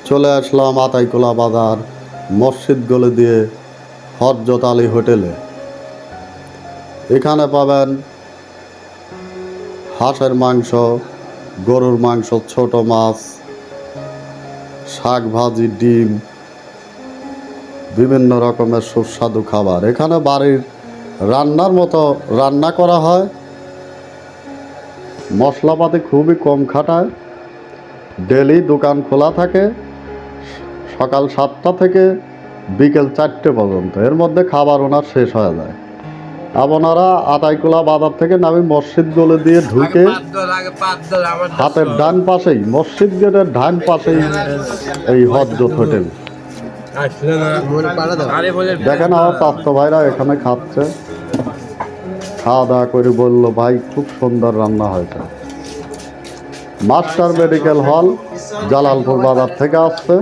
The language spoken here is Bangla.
চলে আসলাম আতাইকুলা বাজার মসজিদ গলি দিয়ে হযরত আলী হোটেলে। এখানে পাবেন হাঁসের মাংস, গরুর মাংস, ছোট মাছ, শাক ভাজি, ডিম, বিভিন্ন রকমের সুস্বাদু খাবার। এখানে বাড়ির রান্নার মতো রান্না করা হয়, মশলাপাতি খুবই কম খাটায়। ডেলি দোকান খোলা থাকে সকাল 7টা থেকে বিকেল 4টে পর্যন্ত। এর মধ্যে খাবার ওনার শেষ হয়ে যায়। আপনারা আতাইকুলা বাজার থেকে নামি মসজিদ গলি দিয়ে ঢুকে হাতের ডান পাশেই, মসজিদ গেটের ডান পাশেই এই হযরত হোটেল। দেখেন আমার স্বাস্থ্য ভাইরা এখানে খাচ্ছে, খাওয়া দাওয়া করে বললো ভাই খুব সুন্দর রান্না হয়েছে। মাস্টার মেডিকেল হল জালালপুর বাজার থেকে আসছে।